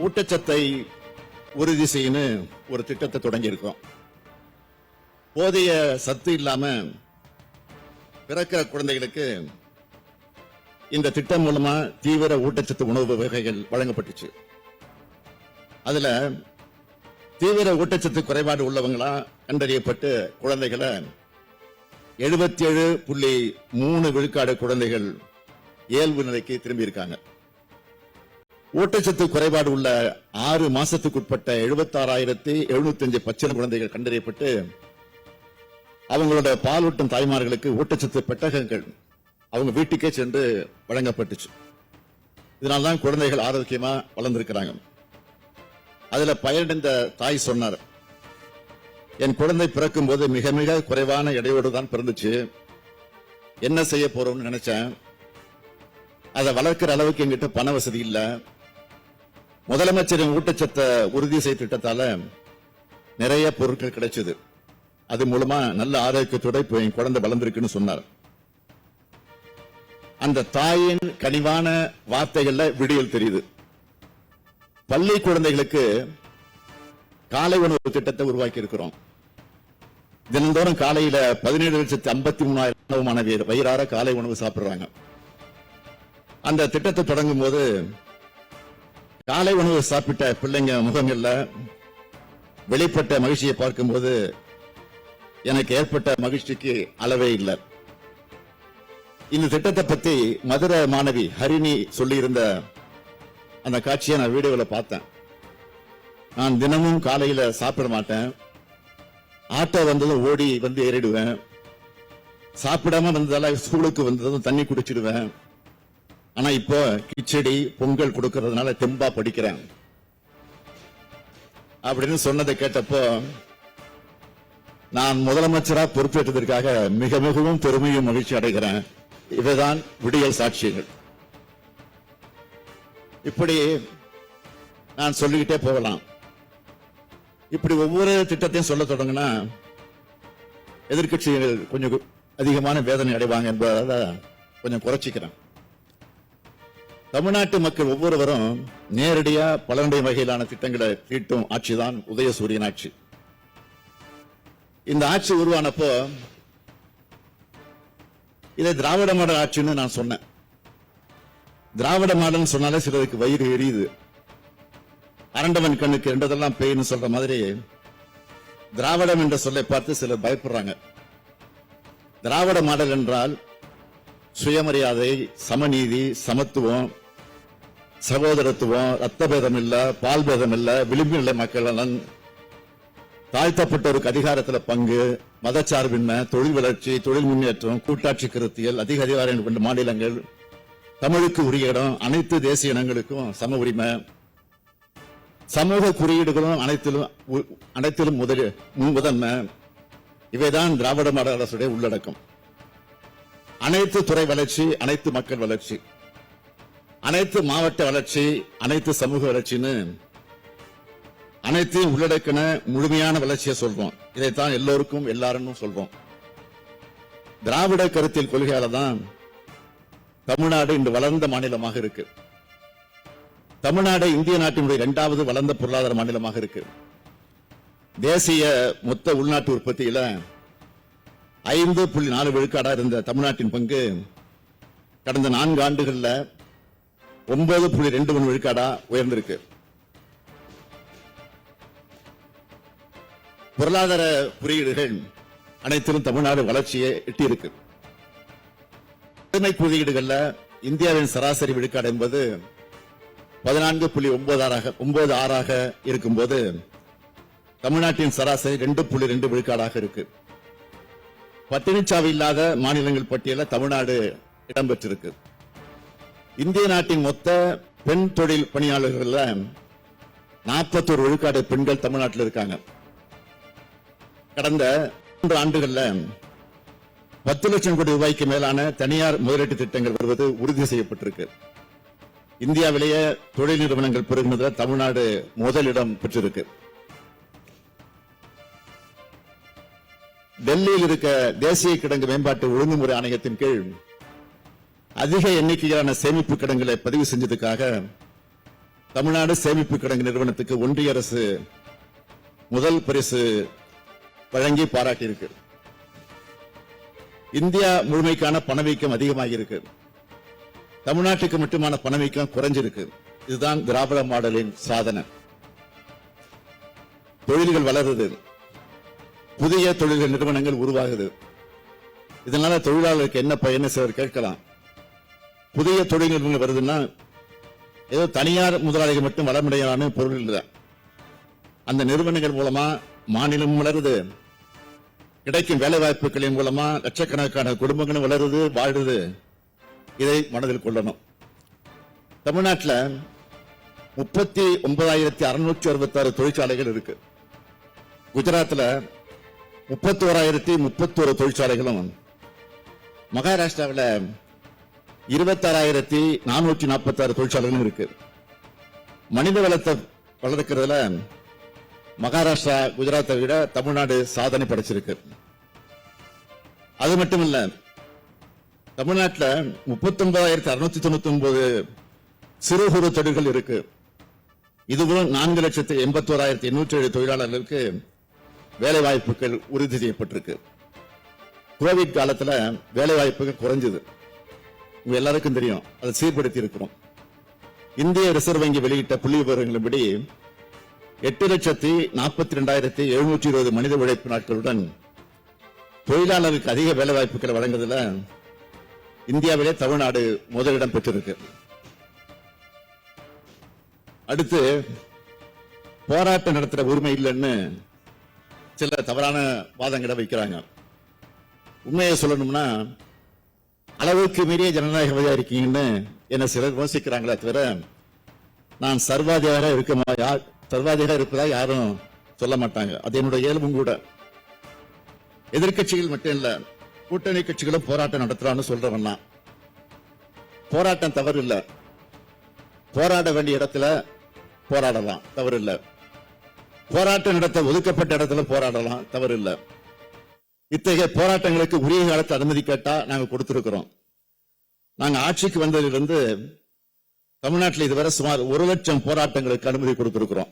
ஊட்டச்சத்தை உறுதி செய்யணும் ஒரு திட்டத்தை தொடங்கி இருக்கோம். போதிய சத்து இல்லாம பிறக்கிற குழந்தைகளுக்கு இந்த திட்டம் மூலமா தீவிர ஊட்டச்சத்து உணவு வகைகள் வழங்கப்பட்டுச்சு. அதுல தீவிர ஊட்டச்சத்து குறைபாடு உள்ளவங்களா கண்டறியப்பட்டு குழந்தைகளை 77.3 விழுக்காடு குழந்தைகள் இயல்பு நிலைக்கு திரும்பி இருக்காங்க. ஊட்டச்சத்து குறைபாடு உள்ள 6 மாசத்துக்குட்பட்ட 76,705 பச்சிளம் குழந்தைகள் கண்டறியப்பட்டு அவங்களோட பாலூட்டும் தாய்மார்களுக்கு ஊட்டச்சத்து பெட்டகங்கள் அவங்க வீட்டுக்கே சென்று வழங்கப்பட்டுச்சு. இதனால்தான் குழந்தைகள் ஆரோக்கியமா வளர்ந்திருக்கிறாங்க. அதுல பயனடைந்த தாய் சொன்னார், என் குழந்தை பிறக்கும் போது மிக மிக குறைவான எடையோடு தான் பிறந்துச்சு. என்ன செய்ய போறோம்னு நினைச்சேன். அதை வளர்க்கிற அளவுக்கு எங்கிட்ட பண வசதி இல்ல. முதலமைச்சரின் ஊட்டச்சத்தை உறுதி செய்த திட்டத்தால நிறைய பொருட்கள் கிடைச்சது. அது மூலமா நல்ல ஆரோக்கியத்தோட இப்ப என் குழந்தை வளர்ந்திருக்குன்னு சொன்னார். அந்த தாயின் கனிவான வார்த்தைகள்ல விடியல் தெரியுது. பள்ளி குழந்தைகளுக்கு காலை உணவு திட்டத்தை உருவாக்கி இருக்கிறோம். தினந்தோறும் காலையில 17,53,000 மாணவியர் வயிறார காலை உணவு சாப்பிடுறாங்க. அந்த திட்டத்தை தொடங்கும் போது காலை உணவு சாப்பிட்ட பிள்ளைங்க முகங்கள்ல வெளிப்பட்ட மகிழ்ச்சியை பார்க்கும்போது எனக்கு ஏற்பட்ட மகிழ்ச்சிக்கு அளவே இல்லை. இந்த திட்டத்தை பத்தி மதுரை மாணவி ஹரிணி சொல்லியிருந்த அந்த காட்சியை நான் வீடியோவில் பார்த்தேன். நான் தினமும் காலையில சாப்பிட மாட்டேன். ஆட்டோ வந்ததும் ஓடி வந்து ஏறிடுவேன். சாப்பிடாம வந்ததால ஸ்கூலுக்கு வந்ததும் தண்ணி குடிச்சிடுவேன். ஆனா இப்போ கிச்சடி பொங்கல் கொடுக்கறதுனால தெம்பா படிக்கிறேன் அப்படின்னு சொன்னதை கேட்டப்போ நான் முதலமைச்சரா பொறுப்பேற்றதற்காக மிக மிகவும் பெருமையும் மகிழ்ச்சி அடைகிறேன். இவைதான் விடியல் சாட்சியங்கள். இப்படி நான் சொல்லிக்கிட்டே போகலாம். இப்படி ஒவ்வொரு திட்டத்தையும் சொல்ல தொடங்கினா எதிர்கட்சிகள் கொஞ்சம் அதிகமான வேதனை அடைவாங்க என்பதால கொஞ்சம் குறைச்சிக்கிறேன். தமிழ்நாட்டு மக்கள் ஒவ்வொருவரும் நேரடியா பலனுடைய வகையிலான திட்டங்களை தீட்டும் ஆட்சிதான் உதயசூரியன் ஆட்சி. இந்த ஆட்சி உருவானப்போ இதை திராவிட மாடல் ஆட்சின்னு நான் சொன்னேன். திராவிட மாடல் சொன்னாலே சிலருக்கு வயிறு எரியுது. அரண்டவன் கண்ணுக்கு ரெண்டதெல்லாம் பேய்னு சொல்ற மாதிரி திராவிடம் என்ற சொல்லை பார்த்து சிலர் பயப்படுறாங்க. திராவிட மாடல் என்றால் சுயமரியாதை, சமநீதி, சமத்துவம், சகோதரத்துவம், ரத்த பேதம் இல்ல, பால் பேதம் இல்ல, விளிம்பு நிலை மக்கள் நலன், தாழ்த்தப்பட்டோருக்கு அதிகாரத்தில் பங்கு, மதச்சார்பின்மை, தொழில் வளர்ச்சி, தொழில் முன்னேற்றம், கூட்டாட்சி கருத்தியல், அதிக அதிகாரம் கொண்ட மாநிலங்கள், தமிழுக்கு உரிய இடம், அனைத்து தேசிய இனங்களுக்கும் சம உரிமை, சமூக குறியீடுகளும் அனைத்திலும் முதன்மை. இவைதான் திராவிட மாடல் அரசுடைய உள்ளடக்கம். அனைத்து துறை வளர்ச்சி, அனைத்து மக்கள் வளர்ச்சி, அனைத்து மாவட்ட வளர்ச்சி, அனைத்து சமூக வளர்ச்சின்னு அனைத்தையும் உள்ளடக்கின முழுமையான வளர்ச்சியை சொல்றோம். இதைத்தான் எல்லோருக்கும் எல்லாரும் சொல்றோம். திராவிட கருத்தியல் கொள்கையால தான் தமிழ்நாடு இன்று வளர்ந்த மாநிலமாக இருக்கு. தமிழ்நாடு இந்திய நாட்டினுடைய 2வது வளர்ந்த பொருளாதார மாநிலமாக இருக்கு. தேசிய மொத்த உள்நாட்டு உற்பத்தியில 5.4 விழுக்காடா இருந்த தமிழ்நாட்டின் பங்கு கடந்த 4 ஆண்டுகள்ல 9.23 விழுக்காடா உயர்ந்திருக்கு. பொருளாதார குறியீடுகள் அனைத்திலும் தமிழ்நாடு வளர்ச்சியை எட்டியிருக்கு. குறியீடுகள்ல இந்தியாவின் சராசரி விழுக்காடு என்பது 14.96 இருக்கும்போது தமிழ்நாட்டின் சராசரி 2.2 விழுக்காடாக இருக்கு. பட்டினிச்சாவு இல்லாத மாநிலங்கள் பட்டியலில் தமிழ்நாடு இடம்பெற்றிருக்கு. இந்திய நாட்டின் மொத்த பெண் தொழில் பணியாளர்கள் 41 விழுக்காடு பெண்கள் தமிழ்நாட்டில் இருக்காங்க. கடந்த 3 ஆண்டுகள்ல 10 லட்சம் கோடி ரூபாய்க்கு மேலான தனியார் முதலீட்டு திட்டங்கள் வருவது உறுதி செய்யப்பட்டிருக்கு. இந்தியாவிலேயே தொழில் நிறுவனங்கள் பெருகுவதில் தமிழ்நாடு முதலிடம் பெற்றிருக்கு. டெல்லியில் இருக்க தேசிய கிடங்கு மேம்பாட்டு ஒழுங்குமுறை ஆணையத்தின் கீழ் அதிக எண்ணிக்கையிலான சேமிப்பு கிடங்குகளை பதிவு செஞ்சதுக்காக தமிழ்நாடு சேமிப்பு கிடங்கு நிறுவனத்துக்கு ஒன்றிய அரசு முதல் பரிசு வழங்கி பாராட்டியிருக்கு. இந்தியா முழுமைக்கான பணவீக்கம் அதிகமாக இருக்கு. தமிழ்நாட்டுக்கு மட்டுமான பணவீக்கம் குறைஞ்சிருக்கு. இதுதான் திராவிட மாடலின் சாதனை. தொழில்கள் வளருது, புதிய தொழில்கள் நிறுவனங்கள் உருவாகுது. இதனால தொழிலாளருக்கு என்ன பயன் சிலர் கேட்கலாம். புதிய தொழில் நிறுவனங்கள் வருதுன்னா ஏதோ தனியார் முதலாளிகள் மட்டும் வளமடையான்னு பொருள் இல்லை. அந்த நிறுவனங்கள் மூலமா மாநிலம் வளருது, கிடைக்கும் வேலை வாய்ப்புகளின் மூலமா லட்சக்கணக்கான குடும்பங்களும் வளருது, வாழுது. இதை மனதில் கொள்ளணும். தமிழ்நாட்டில் 39,666 தொழிற்சாலைகள் இருக்கு. குஜராத்தில் 31,031 தொழிற்சாலைகளும், மகாராஷ்டிராவில் 26,446 தொழிற்சாலைகளும் இருக்கு. மனித வளத்தை வளர்க்கிறதுல மகாராஷ்டிரா குஜராத்தை விட தமிழ்நாடு சாதனை படைச்சிருக்கு. அது மட்டும் இல்ல, தமிழ்நாட்டில் 39,699 சிறு குறு தொழில்கள் இருக்கு. இதுவும் 4,81,807 தொழிலாளர்களுக்கு வேலை வாய்ப்புகள் உறுதி செய்யப்பட்டிருக்கு. கோவிட் காலத்துல வேலை வாய்ப்புகள் குறைஞ்சது, உங்க எல்லாருக்கும் தெரியும். அதை சீர்படுத்தி இருக்கிறோம். இந்திய ரிசர்வ் வங்கி வெளியிட்ட புள்ளி விவரங்களின்படி 8,42,720 மனித உழைப்பு நாட்களுடன் தொழிலாளர்களுக்கு அதிக வேலை வாய்ப்புகளை வழங்குவதில் இந்தியாவிலே தமிழ்நாடு முதலிடம் பெற்றிருக்கு. அடுத்து, போராட்டம் நடத்துற உரிமை இல்லைன்னு சில தவறான வாதங்களை வைக்கிறாங்க. உண்மையை சொல்லணும்னா, அளவுக்கு மீறிய ஜனநாயகவாதியா இருக்கீங்கன்னு என்ன சிலர் விமர்சிக்கிறாங்களே தவிர, நான் சர்வாதிகாரம் இருப்பதா யாரும் சொல்ல மாட்டாங்க. அது என்னுடைய இயல்பும் கூட. எதிர்கட்சிகள் மட்டும் இல்ல, கூட்டணி கட்சிகளும் போராட்டம் நடத்துறான்னு சொல்றவன்னா, போராட்டம் தவறு இல்ல. போராட வேண்டிய இடத்துல போராடலாம், தவறு இல்ல. போராட்டம் நடத்த ஒதுக்கப்பட்ட இடத்துல போராடலாம், தவறு இல்ல. இத்தகைய போராட்டங்களுக்கு உரிய காலத்தை அனுமதி கேட்டா நாங்க கொடுத்திருக்கிறோம். நாங்க ஆட்சிக்கு வந்ததிலிருந்து தமிழ்நாட்டில் இதுவரை சுமார் 1 லட்சம் போராட்டங்களுக்கு அனுமதி கொடுத்திருக்கிறோம்.